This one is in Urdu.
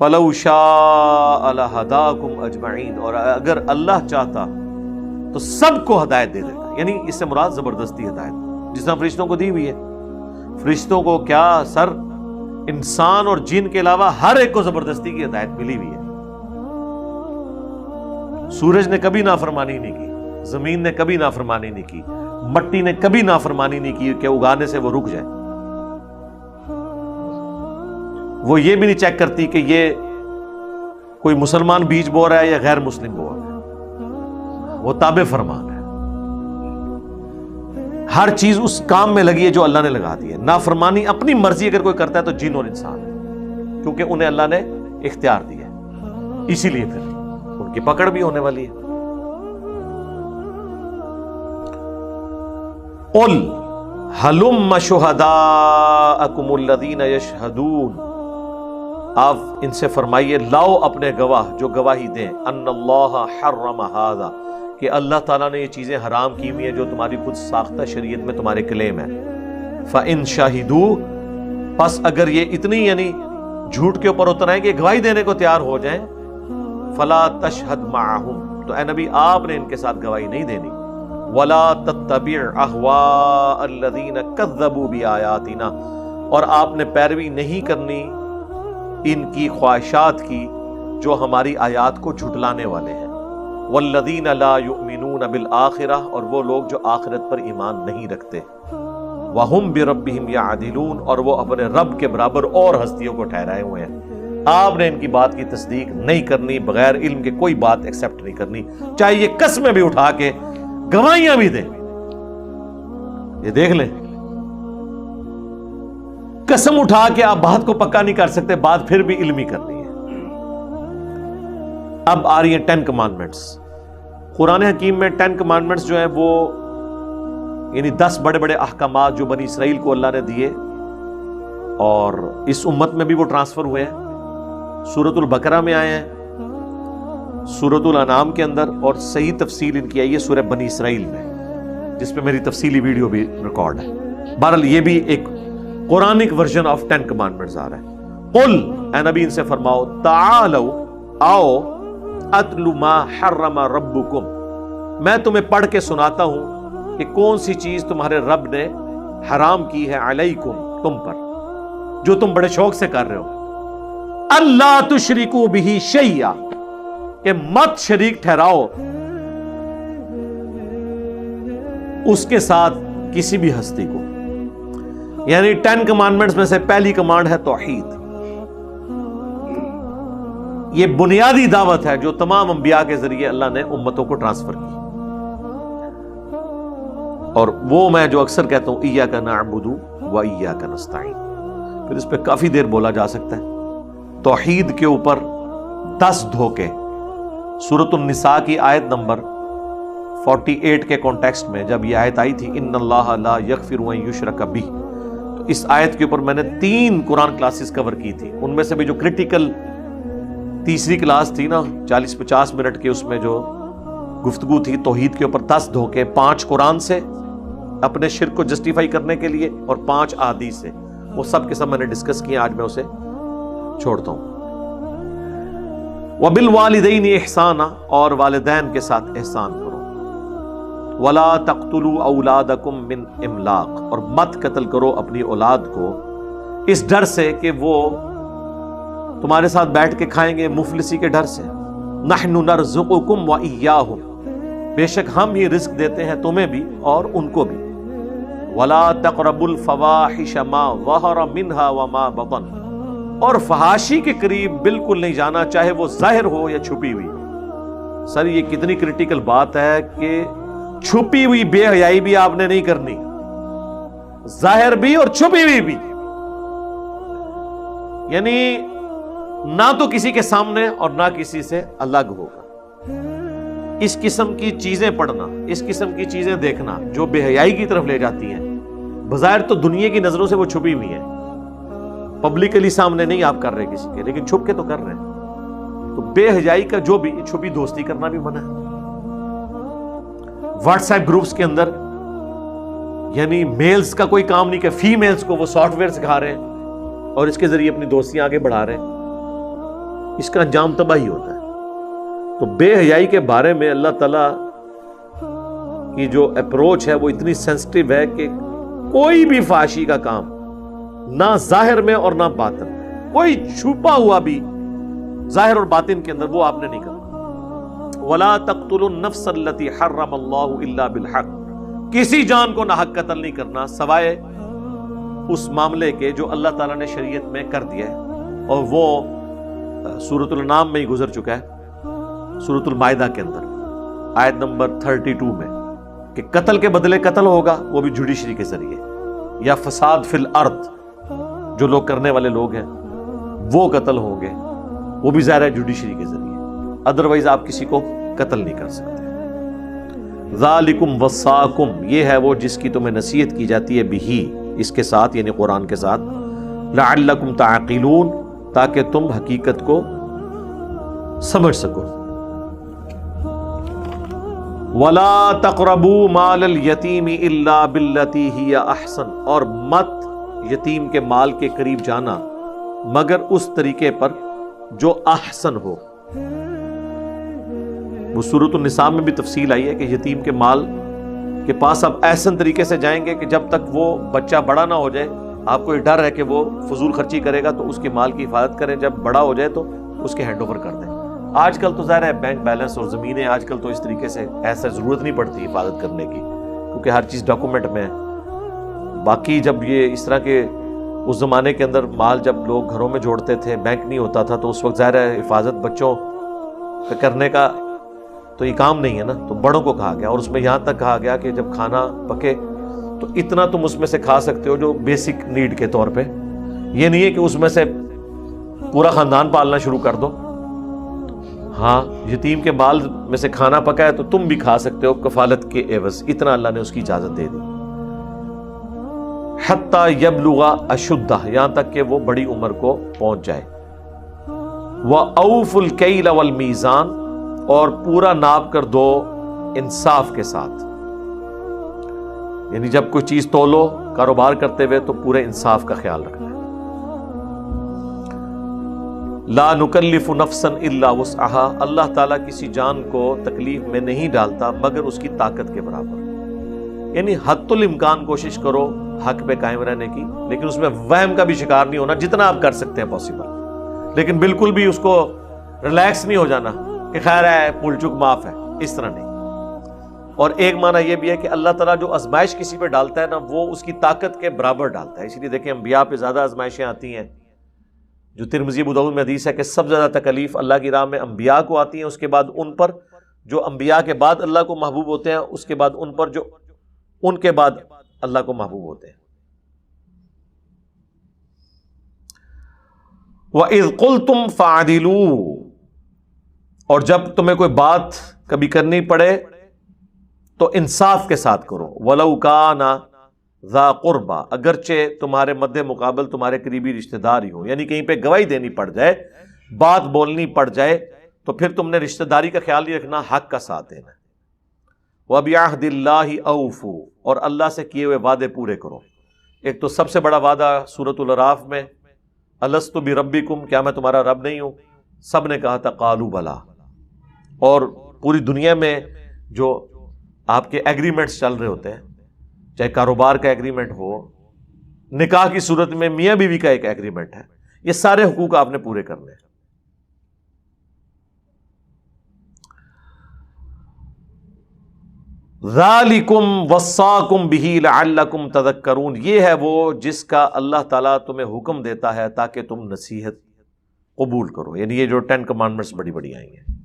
فَلَوْ شَاءَ لَهَدَاكُمْ أَجْمَعِينَ، اور اگر اللہ چاہتا تو سب کو ہدایت دے دیتا. یعنی اس سے مراد زبردستی ہدایت جس طرح فرشتوں کو دی ہوئی ہے. فرشتوں کو کیا سر، انسان اور جن کے علاوہ ہر ایک کو زبردستی کی ہدایت ملی ہوئی ہے. سورج نے کبھی نافرمانی نہیں کی، زمین نے کبھی نافرمانی نہیں کی، مٹی نے کبھی نافرمانی نہیں کی کہ اگانے سے وہ رک جائے. وہ یہ بھی نہیں چیک کرتی کہ یہ کوئی مسلمان بیج بو رہا ہے یا غیر مسلم بو رہا ہے. وہ تابع فرمان ہے، ہر چیز اس کام میں لگی ہے جو اللہ نے لگا دی ہے. نافرمانی اپنی مرضی اگر کوئی کرتا ہے تو جن اور انسان ہے، کیونکہ انہیں اللہ نے اختیار دیا ہے، اسی لیے پھر ان کی پکڑ بھی ہونے والی ہے. قل ہلم شہداءکم الذین یشہدون، آپ ان سے فرمائیے لاؤ اپنے گواہ جو گواہی دیں، ان اللہ حرم ھذا، کہ اللہ تعالیٰ نے یہ چیزیں حرام کی ہوئی ہیں جو تمہاری خود ساختہ شریعت میں تمہارے کلیم ہے. فَإِن شَهِدُوا، پس اگر یہ اتنی یعنی جھوٹ کے اوپر اتر آئیں کہ گواہی دینے کو تیار ہو جائیں، فَلَا تَشْهَدْ مَعَهُمْ، تو اے نبی آپ نے ان کے ساتھ گواہی نہیں دینی. وَلَا تَتَّبِعْ أَهْوَاءَ الَّذِينَ كَذَّبُوا بِآيَاتِنَا، اور آپ نے پیروی نہیں کرنی ان کی خواہشات کی جو ہماری آیات کو جھٹلانے والے ہیں. والذین لا یؤمنون بالآخرہ، اور وہ لوگ جو آخرت پر ایمان نہیں رکھتے. وہم بربہم یعدلون، اور وہ اپنے رب کے برابر اور ہستیوں کو ٹھہرائے ہوئے ہیں. آپ نے ان کی بات کی تصدیق نہیں کرنی، بغیر علم کے کوئی بات ایکسپٹ نہیں کرنی، چاہے یہ قسمیں بھی اٹھا کے گواہیاں بھی دیں. یہ دیکھ لیں، قسم اٹھا کے آپ بات کو پکا نہیں کر سکتے، بات پھر بھی علمی کرنی ہے. اب آ رہی ہیں 10 کمانڈمنٹس. قرآن حکیم میں 10 کمانڈمنٹس جو ہیں وہ یعنی 10 بڑے بڑے احکامات جو بنی اسرائیل کو اللہ نے دیے، اور اس امت میں بھی وہ ٹرانسفر ہوئے ہیں. سورۃ البقرہ میں آئے ہیں، سورۃ الانعام کے اندر، اور صحیح تفصیل ان کی آئی ہے سورہ بنی اسرائیل میں، جس پہ میری تفصیلی ویڈیو بھی ریکارڈ ہے. بہرحال یہ بھی ایک قرآنک ورژن آف 10 کمانڈمنٹس آ رہا ہے. قل، اے نبی ان سے فرماؤ، تعالوا، آؤ، اتلو ما حرم ربکم، میں تمہیں پڑھ کے سناتا ہوں کہ کون سی چیز تمہارے رب نے حرام کی ہے، علیکم، تم پر، جو تم بڑے شوق سے کر رہے ہو. اللہ تشرکوا بہ شیئا، کہ مت شریک ٹھہراؤ اس کے ساتھ کسی بھی ہستی کو. یعنی 10 کمانڈمنٹس میں سے پہلی کمانڈ ہے توحید. یہ بنیادی دعوت ہے جو تمام انبیاء کے ذریعے اللہ نے امتوں کو ٹرانسفر کی. اور وہ میں جو اکثر کہتا ہوں، ایاک نعبد و ایاک نستعین، پھر اس پہ کافی دیر بولا جا سکتا ہے. توحید کے اوپر 10 دھوکے سورۃ النساء کی آیت نمبر 48 کے کانٹیکسٹ میں جب یہ آیت آئی تھی، ان اللہ لا یغفر ان یشرک بہ، تو اس آیت کے اوپر میں نے 3 قرآن کلاسز کور کی تھی. ان میں سے بھی جو کریٹیکل تیسری کلاس تھی نا 40-50 منٹ کی، اس میں جو گفتگو تھی توحید کے اوپر 10 دھوکے، 5 قرآن سے اپنے شرک کو جسٹیفائی کرنے کے لیے اور 5 احادیث سے، وہ سب کے سب میں نے ڈسکس کیا. آج میں اسے چھوڑتا ہوں. وبالوالدین احسانا، اور والدین کے ساتھ احسان کرو. ولا تقتلوا اولادکم من املاق، اور مت قتل کرو اپنی اولاد کو اس ڈر سے کہ وہ تمہارے ساتھ بیٹھ کے کھائیں گے، مفلسی کے ڈر سے. نحن نرزقکم وإیاہم، بے شک ہم یہ رزق دیتے ہیں تمہیں بھی اور ان کو بھی. ولا تقربوا الفواحش ما ظہر منها وما بطن، اور فحاشی کے قریب بالکل نہیں جانا، چاہے وہ ظاہر ہو یا چھپی ہوئی. سر یہ کتنی کریٹیکل بات ہے کہ چھپی ہوئی بے حیائی بھی آپ نے نہیں کرنی، ظاہر بھی اور چھپی ہوئی بھی. یعنی نہ تو کسی کے سامنے اور نہ کسی سے الگ ہوگا. اس قسم کی چیزیں پڑھنا، اس قسم کی چیزیں دیکھنا جو بے حیائی کی طرف لے جاتی ہیں، بظاہر تو دنیا کی نظروں سے وہ چھپی ہوئی ہیں، پبلکلی سامنے نہیں آپ کر رہے کسی کے، لیکن چھپ کے تو کر رہے ہیں. تو بے حیائی کا جو بھی چھپی دوستی کرنا بھی منع ہے. واٹس ایپ گروپس کے اندر یعنی میلز کا کوئی کام نہیں کہ فیمیلز کو وہ سافٹ ویئر سکھا رہے ہیں اور اس کے ذریعے اپنی دوستیاں آگے بڑھا رہے ہیں. اس کا انجام تباہی ہوتا ہے۔ تو بے حیائی کے بارے میں اللہ تعالیٰ کی جو اپروچ ہے وہ اتنی سینسٹیو ہے کہ کوئی بھی فحاشی کا کام نہ ظاہر میں اور نہ باطن میں، کوئی چھپا ہوا بھی ظاہر اور باطن کے اندر وہ آپ نے نہیں کرنا۔ وَلَا تَقْتُلُوا النَّفْسَ الَّتِي حَرَّمَ اللَّهُ إِلَّا بِالْحَقِّ، کسی جان کو ناحق قتل نہیں کرنا سوائے اس معاملے کے جو اللہ تعالیٰ نے شریعت میں کر دیا ہے، اور وہ سورۃ الانعام میں ہی گزر چکا ہے، سورۃ المائدہ کے اندر آیت نمبر 32 میں، کہ قتل کے بدلے قتل ہوگا، وہ بھی جوڈیشری کے ذریعے، یا فساد فی الارض جو لوگ کرنے والے لوگ ہیں وہ قتل ہوں گے، وہ بھی ظاہر ہے جوڈیشری کے ذریعے، ادروائز آپ کسی کو قتل نہیں کر سکتے۔ ذالکم وصاکم، یہ ہے وہ جس کی تمہیں نصیحت کی جاتی ہے، بھی اس کے ساتھ یعنی قرآن کے ساتھ، لعلکم تعقلون، تاکہ تم حقیقت کو سمجھ سکو۔ وَلَا تَقْرَبُوا مَالَ الْيَتِيمِ إِلَّا بِالَّتِي هِيَ أَحْسَنُ، اور مت یتیم کے مال کے قریب جانا مگر اس طریقے پر جو احسن ہو۔ وہ سورۃ النساء میں بھی تفصیل آئی ہے کہ یتیم کے مال کے پاس آپ احسن طریقے سے جائیں گے کہ جب تک وہ بچہ بڑا نہ ہو جائے، آپ کو یہ ڈر ہے کہ وہ فضول خرچی کرے گا، تو اس کے مال کی حفاظت کریں، جب بڑا ہو جائے تو اس کے ہینڈ اوور کر دیں۔ آج کل تو ظاہر ہے بینک بیلنس اور زمینیں آج کل تو اس طریقے سے ایسا ضرورت نہیں پڑتی حفاظت کرنے کی، کیونکہ ہر چیز ڈاکومنٹ میں ہے۔ باقی جب یہ اس طرح کے اس زمانے کے اندر مال جب لوگ گھروں میں جوڑتے تھے، بینک نہیں ہوتا تھا، تو اس وقت ظاہر ہے حفاظت بچوں کا کرنے کا تو یہ کام نہیں ہے نا، تو بڑوں کو کہا گیا، اور اس میں یہاں تک کہا گیا کہ جب کھانا پکے تو اتنا تم اس میں سے کھا سکتے ہو جو بیسک نیڈ کے طور پہ، یہ نہیں ہے کہ اس میں سے پورا خاندان پالنا شروع کر دو۔ ہاں، یتیم کے مال میں سے کھانا پکا ہے تو تم بھی کھا سکتے ہو کفالت کے عوض، اتنا اللہ نے اس کی اجازت دے دی۔ حتی یبلغ اشدہ، یہاں تک کہ وہ بڑی عمر کو پہنچ جائے۔ وَأَوْفُوا الْكَيْلَ وَالْمِيزَانَ، اور پورا ناپ کر دو انصاف کے ساتھ، یعنی جب کوئی چیز تولو کاروبار کرتے ہوئے تو پورے انصاف کا خیال رکھنا ہے۔ لا نکلف نفسا الا وسعها، اللہ تعالیٰ کسی جان کو تکلیف میں نہیں ڈالتا مگر اس کی طاقت کے برابر، یعنی حد الامکان کوشش کرو حق پہ قائم رہنے کی، لیکن اس میں وہم کا بھی شکار نہیں ہونا، جتنا آپ کر سکتے ہیں پاسبل، لیکن بالکل بھی اس کو ریلیکس نہیں ہو جانا کہ خیر ہے پھول چک معاف ہے، اس طرح نہیں۔ اور ایک معنی یہ بھی ہے کہ اللہ تعالیٰ جو آزمائش کسی پہ ڈالتا ہے نا، وہ اس کی طاقت کے برابر ڈالتا ہے، اسی لیے دیکھیں انبیاء پہ زیادہ آزمائشیں آتی ہیں، جو ترمذی ابو داؤد میں حدیث ہے کہ سب سے زیادہ تکلیف اللہ کی راہ میں انبیاء کو آتی ہیں، اس کے بعد ان پر جو انبیاء کے بعد اللہ کو محبوب ہوتے ہیں، اس کے بعد ان پر جو ان کے بعد اللہ کو محبوب ہوتے ہیں۔ وَإِذْ قُلْتُمْ فَعَدِلُوا، اور جب تمہیں کوئی بات کبھی کرنی پڑے تو انصاف کے ساتھ کرو، وَلَوْ كَانَ ذَا قُرْبَى، اگرچہ تمہارے مد مقابل تمہارے قریبی رشتہ دار ہی ہوں، یعنی کہیں پہ گواہی دینی پڑ جائے، بات بولنی پڑ جائے، تو پھر تم نے رشتہ داری کا خیال نہیں رکھنا، حق کا ساتھ دینا۔ وَبِعَهْدِ اللَّهِ أَوْفُوا، اور اللہ سے کیے ہوئے وعدے پورے کرو۔ ایک تو سب سے بڑا وعدہ سورۃ الاعراف میں، الست بربکم، کیا میں تمہارا رب نہیں ہوں؟ سب نے کہا تھا قالوا بلا۔ اور پوری دنیا میں جو آپ کے ایگریمنٹس چل رہے ہوتے ہیں، چاہے کاروبار کا ایگریمنٹ ہو، نکاح کی صورت میں میاں بیوی کا ایک ایگریمنٹ ہے، یہ سارے حقوق آپ نے پورے کرنے ہیں۔ ذالکم وصاکم بہ لعلکم تذکرون، یہ ہے وہ جس کا اللہ تعالیٰ تمہیں حکم دیتا ہے تاکہ تم نصیحت قبول کرو، یعنی یہ جو 10 کمانڈمنٹس بڑی بڑی آئی ہیں۔